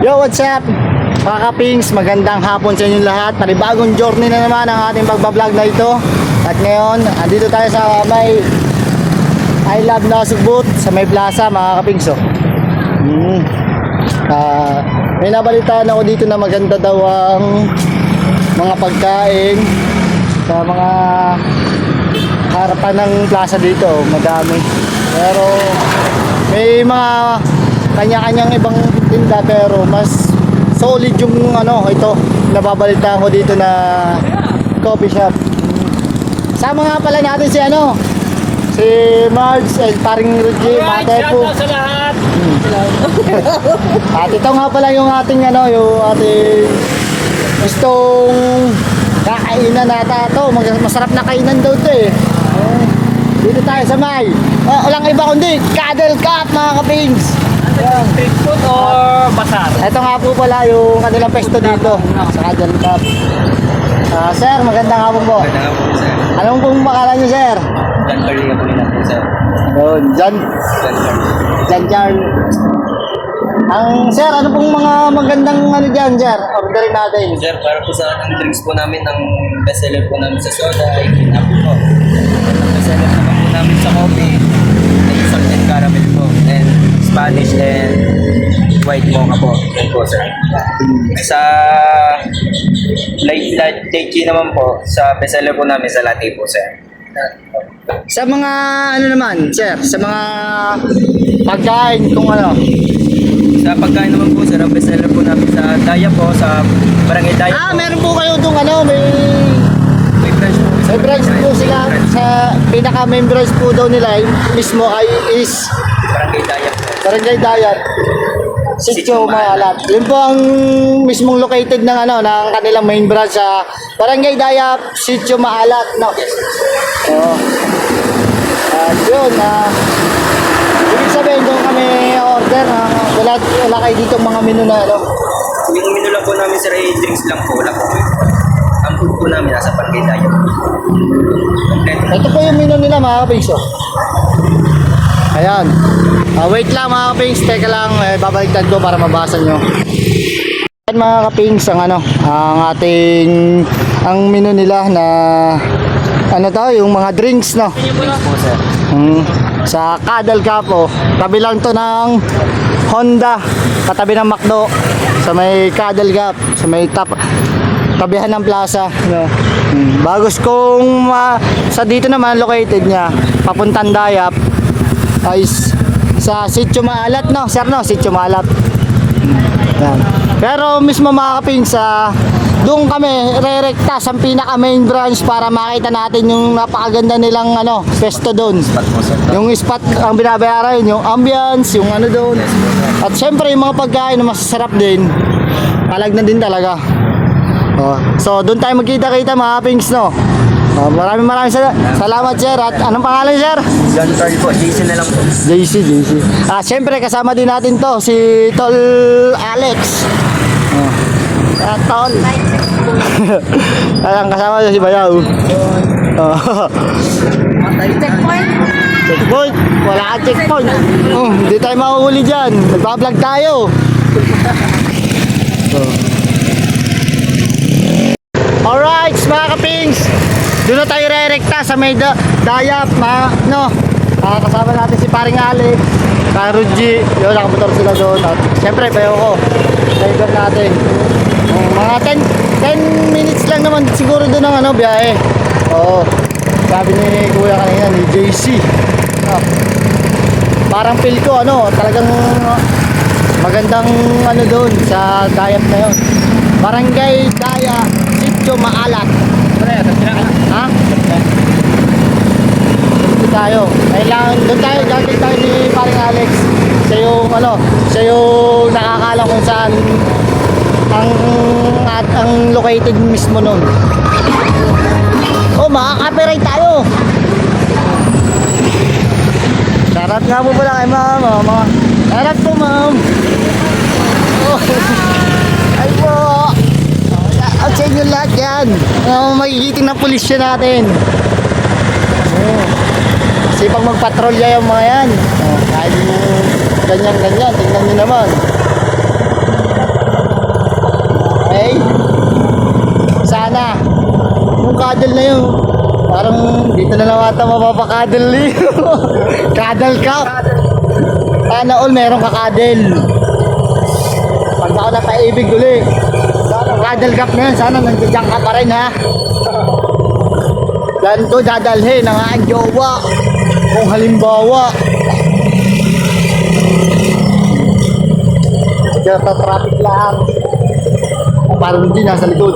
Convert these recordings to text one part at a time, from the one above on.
Yo, what's up? Mga kapings, magandang hapon sa inyong lahat. Panibagong journey na naman ang ating pagbablog na ito. At ngayon, andito tayo sa may I Love Nasugbut sa may plaza, mga kapings. May nabalitaan ako dito na maganda daw ang mga pagkain sa mga harapan ng plaza dito. Madami. Pero may mga kanya-kanyang ibang tinda, pero mas solid yung ito nababalitaan ko dito na coffee shop. Sama nga pala natin si Marge and paring Rudy, mga tepo. Sa lahat. At ito nga pala yung ating yung ating gustong kakainan nata to. Masarap na kainan daw to eh. Dito tayo sa may walang iba kundi Cuddle Cup, mga kapings. Street food or bazaar? Ito nga po pala yung kanilang pesto dito sa Cuddle Cup. Sir, magandang hapon po. Magandang hapon, sir. Anong pong pangalan niyo, sir? John Carlina po nila po, sir. John Carl. Sir, ano pong mga magandang dyan, sir? Orderin natin. Sir, para po sa ang drinks po namin, ang bestseller po namin sa soda ay Kinapo po. Ang bestseller naman po namin sa coffee ay salt and caramel po. And Spanish and white mocha po. Yan po, sir. Sa light tea naman po, sa bestseller po namin sa latte po, sir. Sa mga naman, sir? Sa mga pagkain kung Sa pagkain naman po, sir, ang bestseller po namin sa Daya po, sa Barangay Daya po. meron po kayo itong May branch po. may branch po sila. Sa pinaka-main branch po daw nila mismo is Barangay Daya po. Barangay Dayat, Sitio Maalat. Yun po ang mismong located ng ng kanilang main branch sa Barangay Dayat, Sitio Maalat, no. At yun, ibig sabihin doon kami order, wala kayo dito mga menu na Yung menu lang po namin, sir, ay drinks lang po. Wala po. Ang food po namin nasa Barangay Daya po. Kompleto. Ito po yung menu nila, mga kapings. Ayan. Wait lang, mga kapings. Teka lang, babaliktad ko para mabasa nyo. Ayan, mga kapings, ang ating menu nila na yung mga drinks, no? Drinks po, sir. Sa Cuddle Cup, tabi lang to ng Honda, katabi ng McDo, sa may Cuddle Cup, sa may tabihan ng plaza, no? Bagos kung sa dito naman located niya papuntang Dayap ay sa Sitio Maalat, no sir, no? Sitio Maalat. Yan. Pero mismo, mga kapings, doon kami rerekta sa pinaka main branch para makita natin yung napakaganda nilang pesto doon. Spot po, sir. Yung spot ang binabayaran, yung ambience, yung doon. At syempre yung mga pagkain na masasarap din. Palag na din talaga. So doon tayo magkita-kita, mga kapings, no. Maraming salamat, sir. At anong pangalan, sir? John Carl po. Jason na lang po. JC. Syempre kasama din natin to si Tol Alex. Tol. Ayan, kasama niya si Bayaw. Checkpoint. Wala ka checkpoint. Hindi tayo mahuhuli dyan. Nagbablog tayo. Alright, mga kapings. Doon na tayo re-rekta sa may Dayap, kasama natin si paring Alex, Rudy, yun, nakamotor sila doon. At syempre, bayo ko, driver natin. Mga 10 minutes lang naman siguro doon ang biyahe. Sabi ni Kuya kanina, ni JC. Parang feel ko, talagang magandang doon sa Dayap na yun. Barangay Daya, Sitio Maalat. Ha? Dito tayo. Kailangan doon tayo, gagawin tayo ni paring Alex. Siya yung nakakalam kung saan ang located mismo nun. Makaka-copyright tayo. Shoutout nga po pala kay mama. Shoutout po, ma'am. Ay po. At sa inyo lahat yan. Magigiting na pulisya natin. Sipag magpatrolya yung mga yan. Kahit ganyan-ganyan, tingnan nyo naman. paddle na yun. Parang dito na lang ata mapapakadal eh. Kadal cup. Sana all meron kakadal. Pag ako na paibig uli. Kadal cup na yun, sana nandiyan ka pa rin ha. Yan to dadalhin ang aking jowa. Kung halimbawa traffic lang. Parang hindi nasa likod.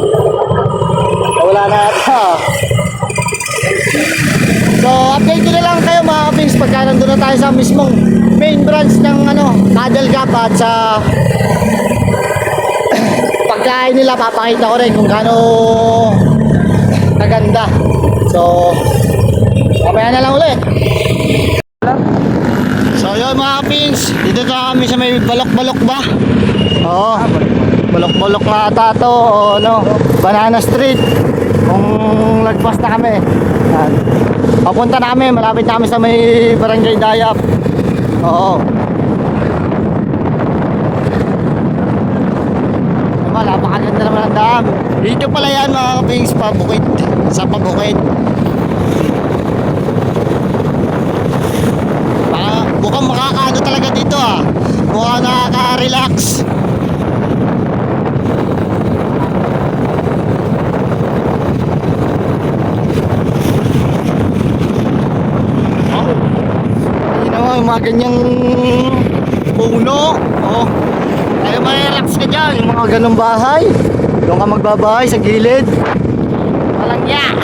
Wala na ata. So, update ko na lang kayo mga kapings pagka nandun na tayo sa mismong main branch ng Paddle Cup at sa pagkain nila papakita ko rin kung gaano kaganda. So, mamaya na lang ulit. So, yun mga kapings, dito na kami sa may balok-balok ba? Oo, balok-balok na ata to o Banana Street. Kung lagpas na kami. Yan. Papunta na kami, malapit na kami sa may Barangay Dayap. Oo. Diba, napakaganda naman ang dam. Dito pala yan mga kapings, pabukid. Sa pabukid. Mukhang makakaano talaga dito ah. Mukhang nakaka-relax. Yung mga ganyang puno. Oh. Kaya ma-relax ka dyan. Yung mga ganong bahay. Doon ka magbabahay sa gilid. Walang ya.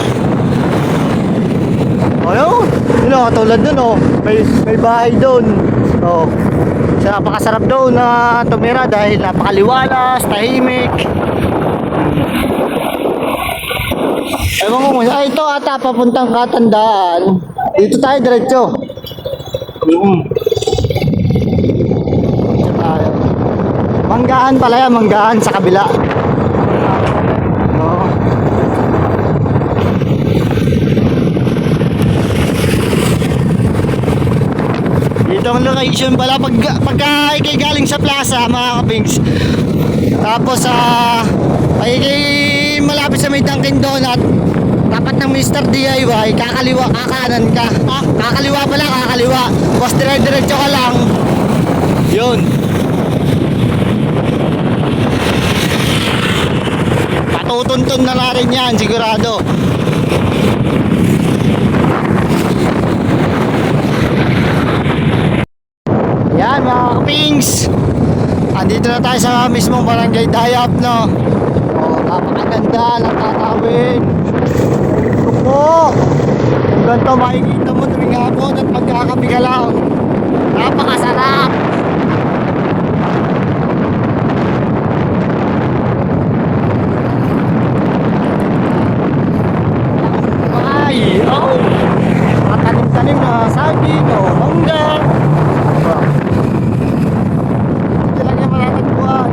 O yun. Yun o, katulad dun o. May bahay doon. O. So, napakasarap doon na tumira dahil napakaliwalas, tahimik. Ewan ko kung ito ata papuntang Katandaan. Dito tayo diretso. Manggahan pala yan, manggahan sa kabila. Oo. Dito ang location pala pagka ikay galing sa plaza mga kapings. Tapos ikay malapit sa may Dunkin Donut. Tapat ng Mr. DIY, kakaliwa, kakanan ka. Kakaliwa pala, kakaliwa. Basta dire-diretso ka lang. Yun. Patutuntun na rin yan, sigurado. Yan mga kapings. Andito na tayo sa mismong Barangay Dayap, no? O, napakaganda ng tatawin. Po. Kung ganito makikita mo tuwing hapon at magkakapi ka lang. Napakasarap. Ay, oh. Matanim-tanim na saging o mangga. Hindi lang yung matatagpuan.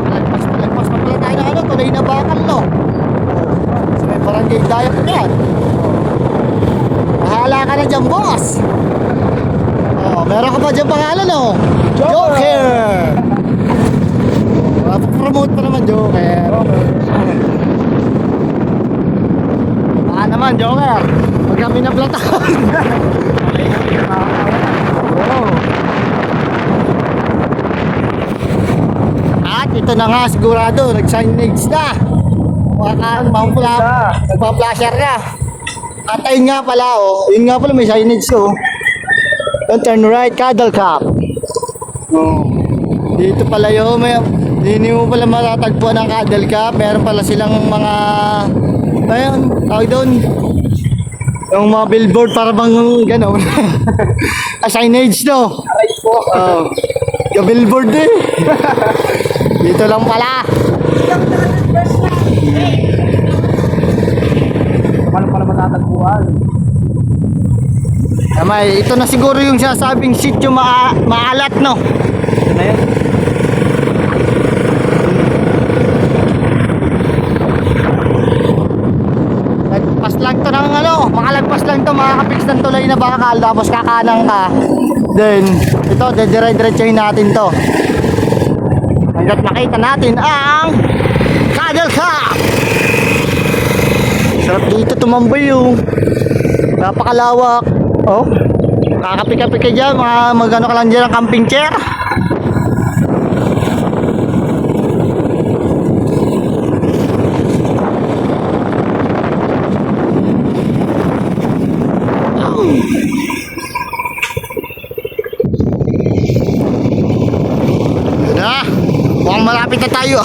Lagpas pa pala tayo na tunay na bakal, no? Barangay Dayap yan. Bahala ka na dyan, boss. Meron ka pa dyan pangalan, oh. Joker. Promote pa naman, Joker. Baka naman, Joker. Pag kami naplatan. At ito na nga, sigurado, nag-signage na. Magpa-flasher ka. At ayun nga pala, oh. Yun nga pala may signage, oh. Don't turn right, Paddle Cup. Oh. Dito pala yun, hindi mo pala matatagpuan ng Paddle Cup. Meron pala silang mga, ayun, tawag doon. Yung mga billboard para bang gano'n. Signage, no? Aray po. Oh. Yung billboard eh. Dito lang pala. Paano pala matatagpuan? Ito na siguro yung sinasabing sityo maalat, no? Ito na yun. Lagpas lang to ng makalagpas lang to, makakapix ng tulay na bakal, tapos kakanang ka. Then, ito, dire-diretsahin natin to. Hanggat makita natin ang Paddle Cup. Sarap dito tumambay yung. Napakalawak. Oh. Kakapi-kapi ka dyan. Magano ka lang dyan ng camping chair. Yun na. Mukhang malapit na tayo.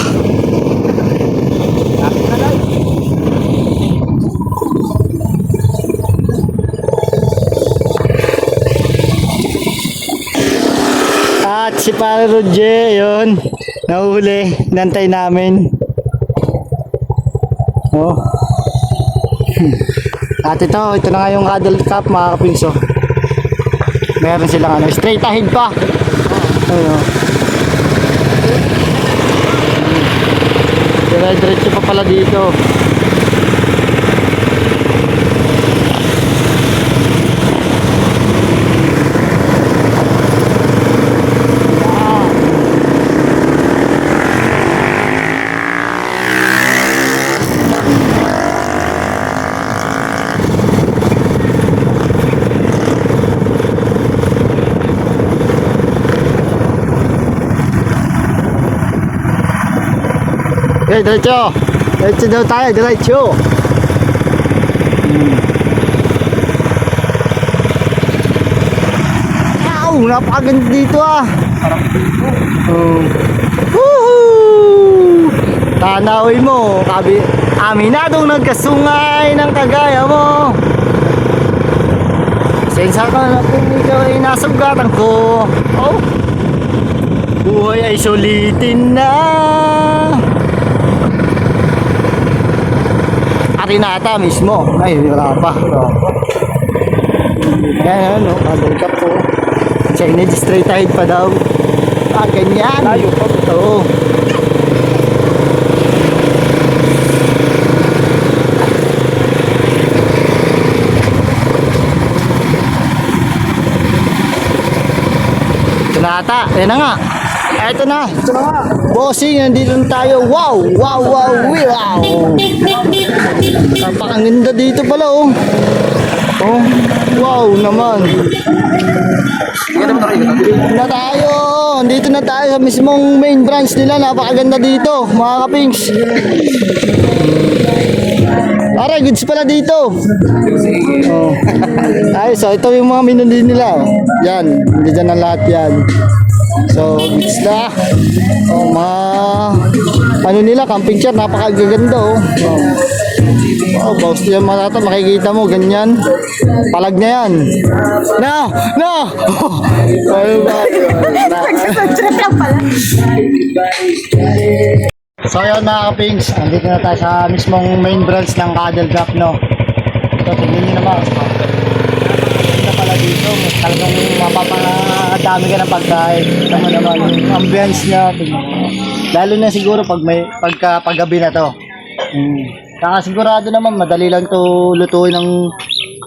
At si Pare Roger, yun. Nahuli. Nantay namin. Oh. At ito na nga yung Cuddle Cup, mga kapinso. Meron silang ano, straight ahead pa. Ayun. Diretso pa pala dito. Okay, diretso. Diretso daw tayo, diretso. Wow, napakaganda dito ah. Sarap dito. Woohoo! Tanawin mo, aminadong nagkasungay ng kagaya mo. Sensya ka na kung ikaw ay nasugatan ko. Oh. Buhay ay sulitin na. Arinata mismo. Ay, wala pa. Ayan, ano, Cuddle Cup po. Chinese straight ahead pa daw. Ah, ganyan. Tayo pa. Oo. Ito na ata. Ayan na nga. Ito na. Bossing, nandito na tayo. Wow! Wow! Wow! Wow! Napakaganda dito pala oh. Oh, wow naman. Dito na tayo. Dito na tayo sa mismong main branch nila. Napakaganda dito, mga kapings. Aray, goods pala dito. Oh. Ay, so ito yung mga menu din nila. Yan, hindi dyan ang lahat yan. So, goods na. Oh, mga ano nila, camping chair, napakaganda oh. Oh, boss nila matata, makikita mo, ganyan. Palag na yan. No! No! Ano ba? Trip lang pala. So yun mga kapings, andito na tayo sa mismong main branch ng Cuddle Cup, no? Ito, tignan nyo naman. Ito pala dito, talagang mapapadami ka ng pagkain. Tama naman, yung ambience niya. Tignan mo. Lalo na siguro paggabi na to. Saka sigurado naman, madali lang to lutuin ng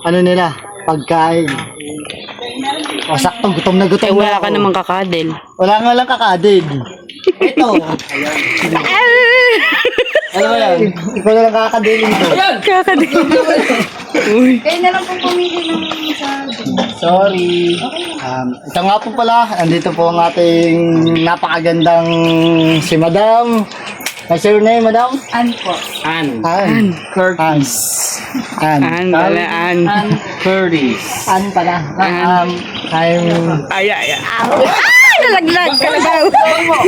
ano nila, pagkain. O sakto, gutom na gutom. Wala na ka ako. namang kakadel. Wala nga lang kakadid. Ito. Ano ba yan? Ikaw na lang kakadiling to. Kakadel. Kayo na lang po pumili ng sa... Sorry. Ito nga po pala, andito po ang ating napakagandang si Madam. What's your name, Madam? An po. Ann. Ann. Curtis. Ann. An. Curtis. Ann pala. I'm... Ay. Nalaglag ka na daw.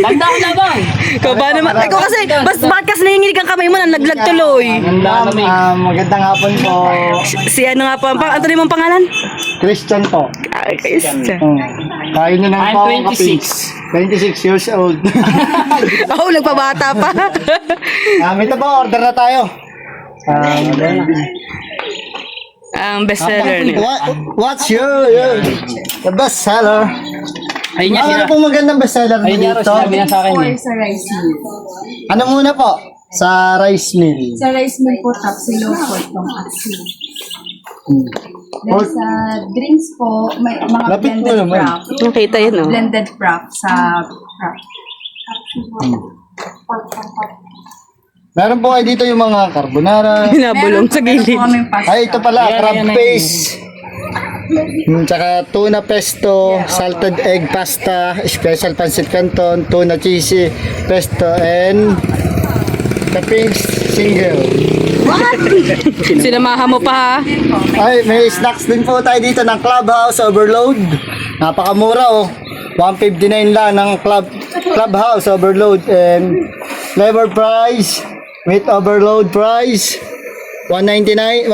Tanda ko labang. Ikaw ba naman? Ikaw kasi, bakit kasi nanginginig ang kamay mo, nalaglag tuloy. Madam, magandang hapon po. Si ano nga po, ano rin mong pangalan? Christian po. Ay, Christian. Kain na lang I'm po. 26. 26 years old. Oo, nagpabata pa. Ito po, order na tayo. Ang bestseller niya. What's your the best seller? Ayun niya Ano pong magandang best seller Ayun niya dito? sinabi niya sa akin Or eh. sa rice mill. Ano muna po? Sa rice mill. Sa rice mill po, tapsilo po itong asin. Then sa drinks po, may mga Lapit mo blended naman. frapp. Nakita yun, no? Blended frapp sa frapp. Meron po kayo dito yung mga carbonara. Binabulong sa gilid. Ay, ito pala, crab paste. Tsaka tuna pesto, salted egg pasta, special pancit canton, tuna cheesy pesto, and the pink single. Sinamahan mo pa ha. Ay, may snacks din po tayo dito ng Clubhouse Overload. Napakamura oh. 159 lang ng Clubhouse Overload, and flavor price with overload price 119.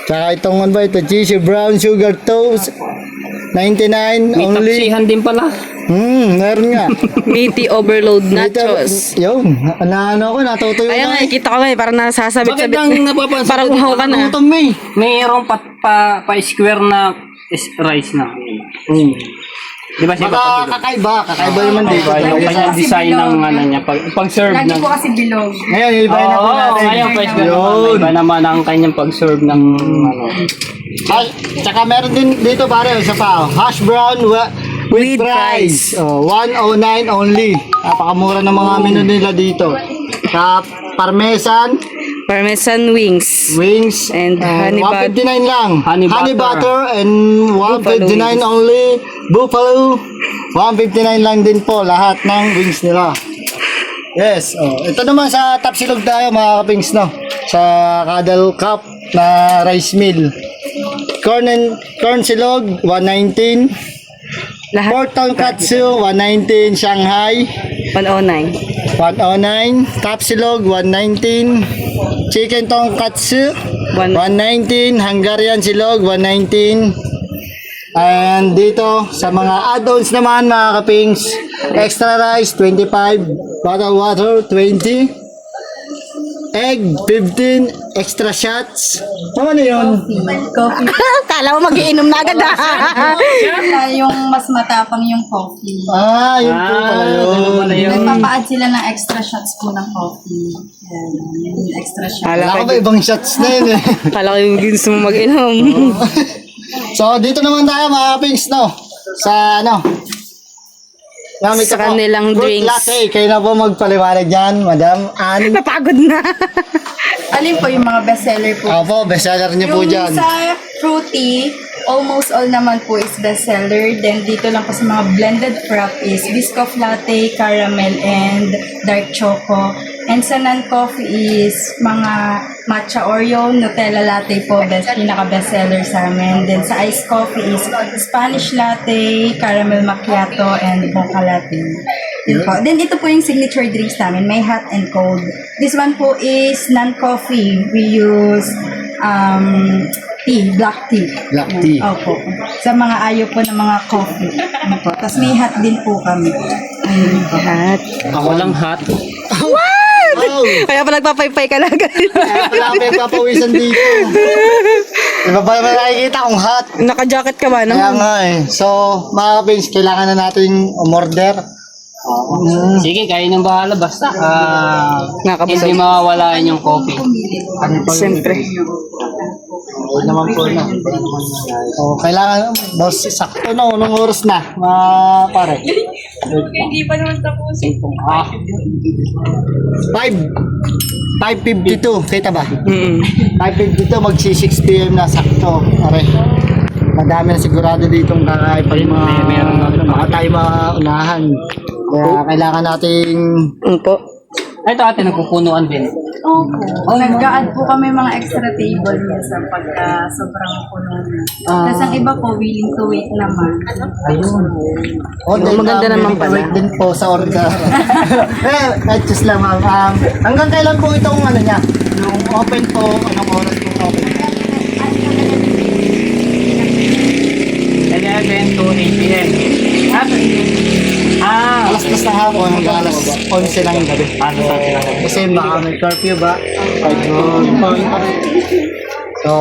Tsaka itong ano ba ito, cheesy brown sugar toast 99 May only. taksihan din pala. Meron nga. Meaty overload nachos. Yun, ano ako, natutuyo Kaya na nga, kita ko nga parang Bakit nasasabit-sabit. ang napapansin Parang ko dito? uhaw ka na. Gutom eh. Mayroong pa-square na rice na. Di ba siya Baka kakaiba naman dito. Yung kanyang design ng ano niya, pag-serve Lagi ng... po kasi bilog. Ngayon, iba na po Oo, natin. ngayon pa-square Yun. naman. Iba naman ang kanyang pag-serve ng ano. Ay, tsaka meron din dito pare, isa pa, hash brown with With fries. Oh, 109 only. Napakamura ng mga menu nila dito. Sa parmesan, Parmesan wings. wings, And honey 159 lang. Honey butter butter. and 159 wings. only. Buffalo, 159 lang din po lahat ng wings nila. Yes, oh. Ito naman sa Tapsilog tayo mga kapings, no? Sa Cuddle Cup na rice meal. Corn silog, 119. Lahat Pork tonkatsu, 119. Shanghai, 109. 109. Tapsilog, 119. Chicken tonkatsu, 119. Hungarian silog, 119. And dito, sa mga add-ons naman mga kapings, extra rice, 25. Bottled water, 20. Egg, 15. Extra shots. Ano yun? Coffee. Kala mo magiinom na agad ha. Yung mas matapang yung coffee. Ah, yun po pala yun. Nagpapa-add sila ng extra shots po ng coffee. Yan, yung extra shots. Wala ko ba ibang shots na yun eh. Kala ko yung gusto mo mag-inom. So, dito naman tayo mga kapings, no? Sa ano? Gamit Sa ako. kanilang Fruit drinks. latte. Kayo na po magpaliwanag dyan, Madam Ann. Napagod na. Alin po yung mga bestseller po? Opo, bestseller niyo po Yung dyan. sa fruity, almost all naman po is bestseller. Then dito lang po sa mga blended frap is Biscoff latte, caramel, and dark choco. And sa non-coffee is mga matcha Oreo, Nutella latte po, pinaka-bestseller sa amin. Then sa iced coffee is Spanish latte, caramel macchiato, and mocha latte. Yun po. Then ito po yung signature drinks namin, may hot and cold. This one po is non-coffee. We use tea, black tea. Black tea. Opo. Sa mga ayaw po ng mga coffee. Ano po. Tapos may hot din po kami. Ayun po. Lahat. Ako lang hot. Oh, Kaya pa nagpapaypay ka na agad. kaya pala may papawisan dito. Diba ba naman nakikita kung hot? Naka-jacket ka ba? Kaya nga eh. So, mga kapings, kailangan na natin umorder. Sige, kayo nang bahala. Basta Nakabusog. hindi mawawala yung coffee. Ano po yun? Siyempre. Oo naman po na. Oh, kailangan, boss, sakto no, anong oras na, mga pare? Hindi pa naman tapos. 5:52, kita ba? 5:52, magsi 6 PM na, sakto. Pare, madami na sigurado ditong kakain pa yung mga, Meron na. baka tayo maunahan. Kaya kailangan nating, Po. Ito ate, nagpupunuan din. Opo. Nag-a-add po kami mga extra table minsan pagka sobrang puno na. Tapos ang iba po, willing to wait naman. dahil maganda naman pala. wait din po sa order. Just lang ma'am. Hanggang kailan po itong ano niya? Yung open po, anong oras po open? 11 to 8 p.m. Alas 10 ng hapon hanggang alas 11 ng gabi. Ano sa atin ako? Kasi baka may curfew ba? Ayun. So,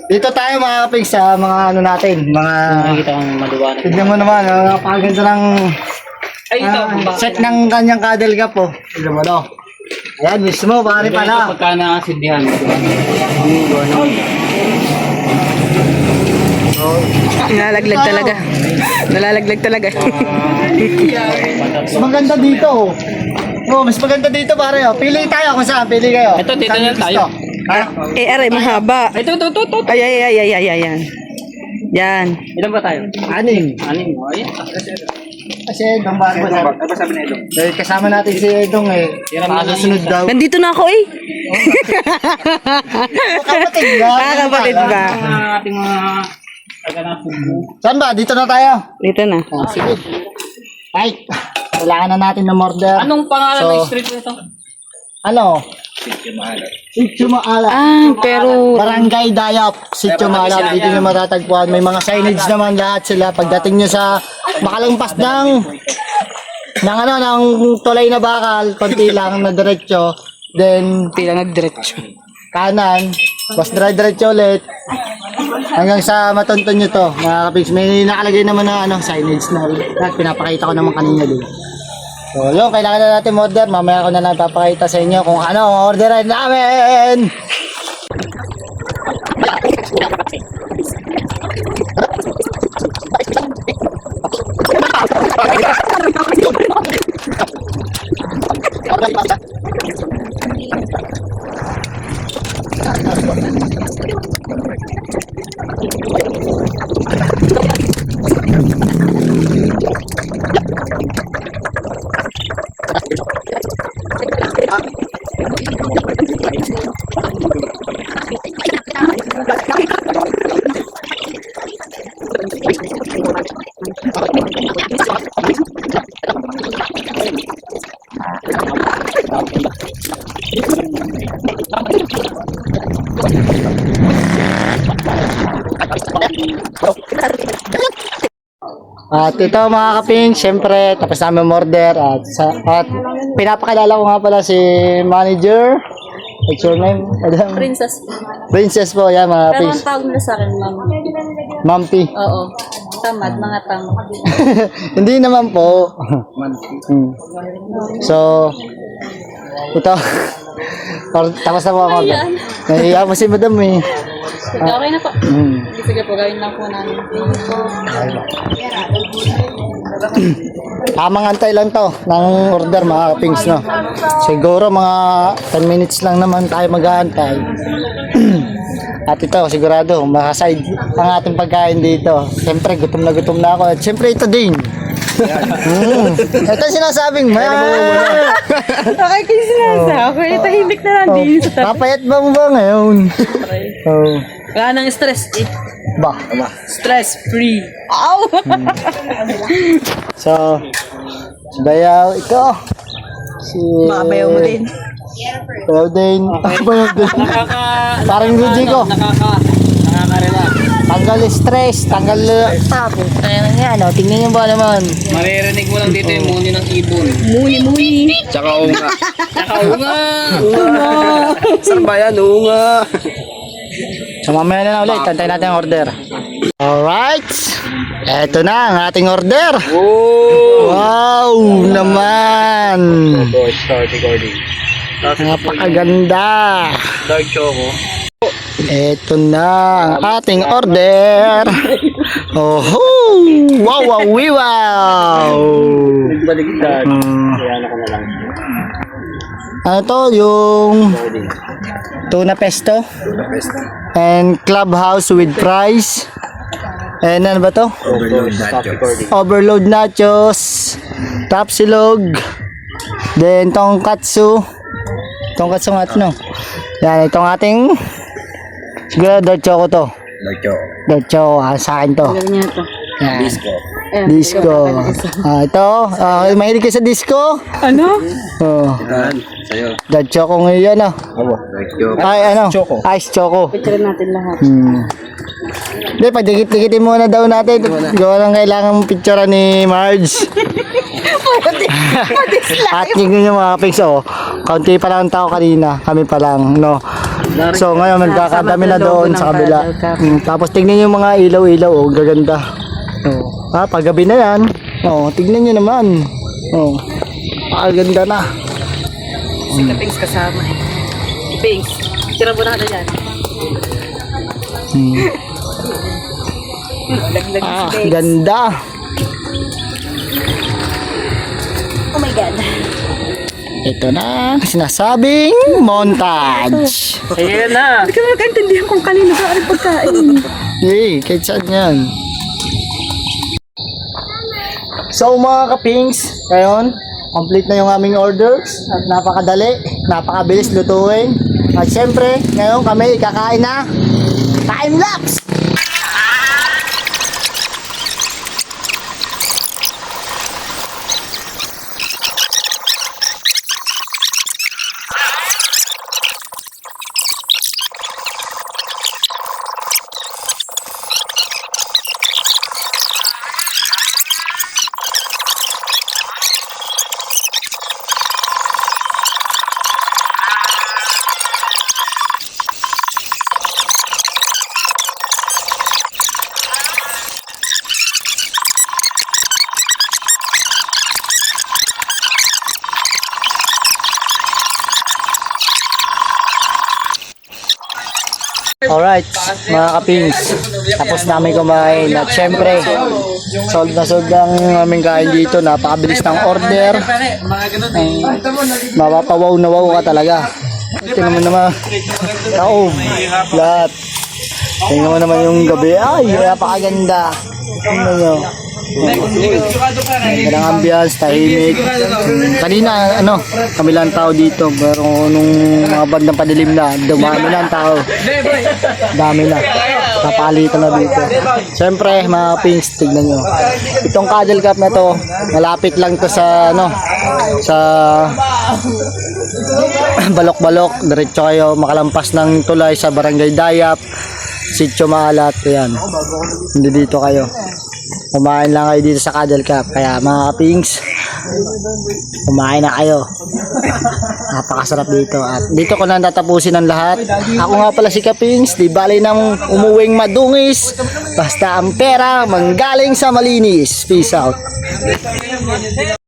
dito tayo mga kapig sa mga ano natin, mga... Nakikita kong maliwanag. Tignan mo naman, napakaganda ng Ay, ito. set ng kanyang cuddle cup po. Tignan mo no. Ayan, mismo, pare pala. Pagka nakasindihan. Nalalaglag talaga. Nalalaglag talaga. Mas maganda dito. Oh, mas maganda dito pare. Oh. Pili tayo kung saan. Pili kayo. Ito, dito Saan na yung tayo. gusto? Ha? Aray, mahaba. Ito. Ay. Yan. Ilan ba tayo? Anim. Anim. O, ayan. Kasi Edong ba? Ano ba sabi na ito? Eh, kasama natin si Edong eh. Sunod daw. Nandito na ako eh. Kapatid ba? Kapatid ba? Ating mga Saan ba? Dito na tayo. Dito na. Oh, sige. Ay, kailangan na natin ng order. Anong pangalan So, ng street nito? Ano? Sitio Maalat. Pero Barangay Dayap, Sitio Maalat. Dito nyo matatagpuan. May mga signage naman lahat sila. Pagdating nyo sa makalampas ng tulay na bakal, konti lang na diretso. Then, tila nagdiretso. kanan, bas diretso ulit. Hanggang sa matonton nyo to, mga kapigs. May nakalagay naman na signage na pinapakita ko naman kanina din. So, yun, kailangan na natin order. Mamaya ko na lang papakita sa inyo kung ano ang orderin namin. At ito mga kaping, syempre tapos namin order at pinapakilala ko nga pala si manager. What's your name? Madam? Princess. Princess po, yan mga Pero kaping. ang tawag nila sa akin, ma'am. Mampi. Oo. Tamad, mga tamad. Hindi naman po. So, ito. Tapos na po ang order. Nahiya mo si madam eh. Sige, okay na po. Sige po, gawin lang po namin. Tamang antay lang to ng order mga kapings, no? Siguro mga 10 minutes lang naman tayo mag-aantay. At ito, sigurado, makaside ang ating pagkain dito. Siyempre, gutom na ako. At siyempre, ito din. Ito sinasabing, Okay, kayo sinasabi. Tahimik na lang din sa tabi. papayat ba mo ba ngayon? Oh. Wala nang stress eh. Ba? Stress free. Ow! So, si Bayaw, ito. Si... Makabayaw mo din. Bayaw din. Bayaw din. Parang Luigi ko. Nakakarela. Tanggal stress, tanggal tapos. Ayan nga, no? Tingnan nyo ba naman? Maririnig mo lang dito yung muni ng ibon. Muni. Tsaka unga. Tsaka unga. Saan ba yan? Unga. So mamaya na ulit, tantay natin ang order. Alright, eto na ang ating order. Wow naman. Start recording. Napakaganda. Dark choco. Eto na ang ating order. Oh, wow. Baligtad. Kaya ako na lang. Ano to, yung tuna pesto and clubhouse with fries. And ano ba to? Overload nachos, tapsilog, then tonkatsu nga ito, no? Yan, itong ating siguro dark choco to. Dark choco, sa akin to. Yan. Disco. Ito, mahilig ka sa disco? Ano? Oh. Sa'yo. Dark choco ngayon, no? Dark choco. Ay, ano? Ice choco. Picture natin lahat. Hindi, padikit-dikitin muna daw natin. Gawa lang kailangan picture ni Marge. At tingnan nyo mga kapigs, kaunti pa lang ang tao kanina. Kami pa lang, no? So ngayon, magkakadami na doon sa kabila. Tapos tingnan nyo mga ilaw-ilaw, gaganda. Paggabi na yan. Tingnan nyo naman. Ganda na. Si Kapings kasama eh. Kapings, tira mo na ka dyan. Laglag si Kapings. Ganda. Oh my God. Ito na ang sinasabing montage. Ayan na. Hindi ka makaintindihan kung kanino ba ang pagkain. Hey, kahit saan yan. So mga kapings, ngayon, complete na yung aming orders at napakadali, napakabilis lutuin. At syempre, ngayon kami ikakain na time-lapse! Alright, mga kapings, tapos namin kumain at syempre, sold na sold ang aming kain dito, napakabilis ng order. Mapapawaw na wow ka talaga. Tingnan mo naman, taob, lahat. Tingnan mo naman yung gabi, ay, napakaganda. Tingnan nyo. Magandang ambiance, tahimik. Kanina, kami lang tao dito. Pero nung mga bandang padilim na, dumami na ang tao. Dami na. Napalitan na dito. Siyempre, mga pings, tignan nyo. Itong Cuddle Cup na to, malapit lang to sa, sa Balok-Balok. Diretso kayo, makalampas ng tulay sa Barangay Dayap, Sitio Maalat. Ayan. Hindi dito kayo. Kumain lang kayo dito sa Cuddle Cup. Kaya mga kapings, kumain na kayo. Napakasarap dito. At dito ko na tatapusin ang lahat. Ako nga pala si Kapings. Di bali nang umuwing madungis. Basta ang pera manggaling sa malinis. Peace out.